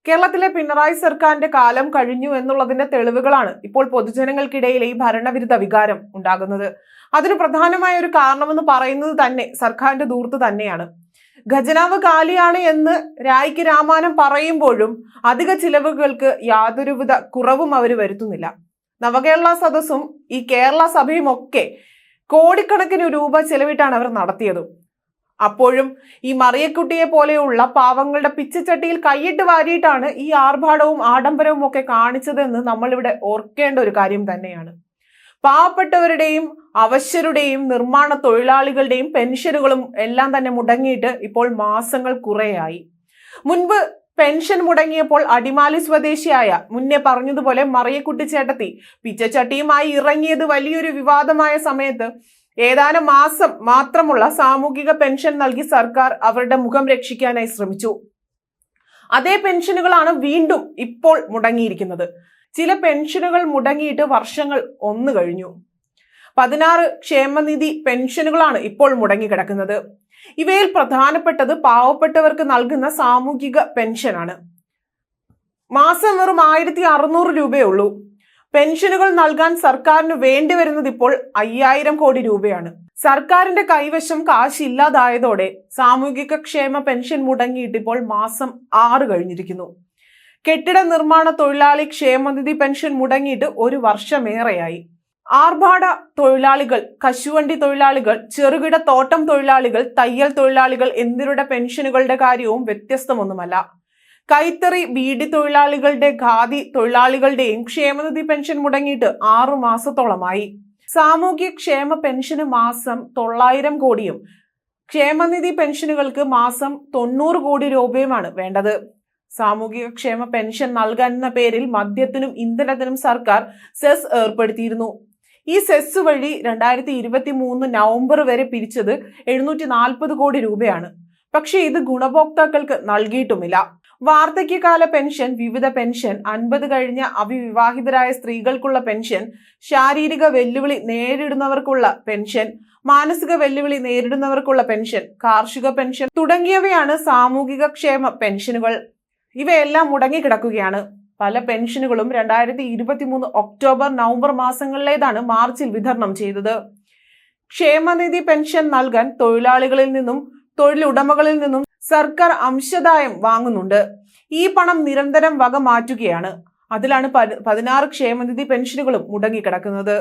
കേരളത്തിലെ പിണറായി സർക്കാരിന്റെ കാലം കഴിഞ്ഞു എന്നുള്ളതിന്റെ തെളിവുകളാണ് ഇപ്പോൾ പൊതുജനങ്ങൾക്കിടയിൽ ഈ ഭരണവിരുദ്ധ വികാരം ഉണ്ടാകുന്നത്. അതിന് പ്രധാനമായ ഒരു കാരണമെന്ന് പറയുന്നത് തന്നെ സർക്കാരിന്റെ ധൂർത്ത് തന്നെയാണ്. ഖജനാവ് കാലിയാണ് എന്ന് രായ്ക്ക് രാമാനം പറയുമ്പോഴും അധിക ചിലവുകൾക്ക് യാതൊരുവിധ കുറവും അവർ വരുത്തുന്നില്ല. നവകേരള സദസ്സും ഈ കേരള സഭയും ഒക്കെ കോടിക്കണക്കിന് രൂപ ചെലവിട്ടാണ് അവർ നടത്തിയത്. അപ്പോഴും ഈ മറിയക്കുട്ടിയെ പോലെയുള്ള പാവങ്ങളുടെ പിച്ചച്ചട്ടിയിൽ കൈയിട്ട് വാരിയിട്ടാണ് ഈ ആർഭാടവും ആഡംബരവും ഒക്കെ കാണിച്ചതെന്ന് നമ്മളിവിടെ ഓർക്കേണ്ട ഒരു കാര്യം തന്നെയാണ്. പാവപ്പെട്ടവരുടെയും അവശ്യരുടെയും നിർമ്മാണ തൊഴിലാളികളുടെയും പെൻഷനുകളും എല്ലാം തന്നെ മുടങ്ങിയിട്ട് ഇപ്പോൾ മാസങ്ങൾ കുറേയായി. മുൻപ് പെൻഷൻ മുടങ്ങിയപ്പോൾ അടിമാലി സ്വദേശിയായ മുന്നേ പറഞ്ഞതുപോലെ മറിയക്കുട്ടി ചേട്ടത്തി പിച്ചച്ചട്ടിയുമായി ഇറങ്ങിയത് വലിയൊരു വിവാദമായ സമയത്ത് ഏതാനും മാസം മാത്രമുള്ള സാമൂഹിക പെൻഷൻ നൽകി സർക്കാർ അവരുടെ മുഖം രക്ഷിക്കാനായി ശ്രമിച്ചു. അതേ പെൻഷനുകളാണ് വീണ്ടും ഇപ്പോൾ മുടങ്ങിയിരിക്കുന്നത്. ചില പെൻഷനുകൾ മുടങ്ങിയിട്ട് വർഷങ്ങൾ കഴിഞ്ഞു. 16 ക്ഷേമനിധി പെൻഷനുകളാണ് ഇപ്പോൾ മുടങ്ങിക്കിടക്കുന്നത്. ഇവയിൽ പ്രധാനപ്പെട്ടത് പാവപ്പെട്ടവർക്ക് നൽകുന്ന സാമൂഹിക പെൻഷനാണ്. മാസം വെറും 1600 രൂപയേ ഉള്ളൂ. പെൻഷനുകൾ നൽകാൻ സർക്കാരിന് വേണ്ടി വരുന്നത് ഇപ്പോൾ 5000 കോടി രൂപയാണ്. സർക്കാരിന്റെ കൈവശം കാശില്ലാതായതോടെ സാമൂഹിക ക്ഷേമ പെൻഷൻ മുടങ്ങിയിട്ട് ഇപ്പോൾ മാസം 6 കഴിഞ്ഞിരിക്കുന്നു. കെട്ടിട നിർമ്മാണ തൊഴിലാളി ക്ഷേമനിധി പെൻഷൻ മുടങ്ങിയിട്ട് 1 വർഷമേറെയായി. ആർഭാട തൊഴിലാളികൾ, കശുവണ്ടി തൊഴിലാളികൾ, ചെറുകിട തോട്ടം തൊഴിലാളികൾ, തയ്യൽ തൊഴിലാളികൾ എന്നിവരുടെ പെൻഷനുകളുടെ കാര്യവും വ്യത്യസ്തമൊന്നുമല്ല. കൈത്തറി, ബീഡി തൊഴിലാളികളുടെ, ഖാദി തൊഴിലാളികളുടെയും ക്ഷേമനിധി പെൻഷൻ മുടങ്ങിയിട്ട് 6 മാസത്തോളമായി. സാമൂഹ്യ ക്ഷേമ പെൻഷന് മാസം 900 കോടിയും ക്ഷേമനിധി പെൻഷനുകൾക്ക് മാസം 90 കോടി രൂപയുമാണ് വേണ്ടത്. സാമൂഹിക ക്ഷേമ പെൻഷൻ നൽകാനെന്ന പേരിൽ മദ്യത്തിനും ഇന്ധനത്തിനും സർക്കാർ സെസ് ഏർപ്പെടുത്തിയിരുന്നു. ഈ സെസ് വഴി 2023 നവംബർ വരെ പിരിച്ചത് 740 കോടി രൂപയാണ്. പക്ഷേ ഇത് ഗുണഭോക്താക്കൾക്ക് നൽകിയിട്ടുമില്ല. വാർദ്ധക്യകാല പെൻഷൻ, വിവിധ പെൻഷൻ, 50 കഴിഞ്ഞ അവിവാഹിതരായ സ്ത്രീകൾക്കുള്ള പെൻഷൻ, ശാരീരിക വെല്ലുവിളി നേരിടുന്നവർക്കുള്ള പെൻഷൻ, മാനസിക വെല്ലുവിളി നേരിടുന്നവർക്കുള്ള പെൻഷൻ, കാർഷിക പെൻഷൻ തുടങ്ങിയവയാണ് സാമൂഹിക ക്ഷേമ പെൻഷനുകൾ. ഇവയെല്ലാം മുടങ്ങിക്കിടക്കുകയാണ്. പല പെൻഷനുകളും 2023 ഒക്ടോബർ, നവംബർ മാസങ്ങളിലേതാണ് മാർച്ചിൽ വിതരണം ചെയ്തത്. ക്ഷേമനിധി പെൻഷൻ നൽകാൻ തൊഴിലാളികളിൽ നിന്നും തൊഴിലുടമകളിൽ നിന്നും സർക്കാർ അംശദായം വാങ്ങുന്നുണ്ട്. ഈ പണം നിരന്തരം വക മാറ്റുകയാണ്. അതിലാണ് 16 ക്ഷേമനിധി പെൻഷനുകളും മുടങ്ങിക്കിടക്കുന്നത്.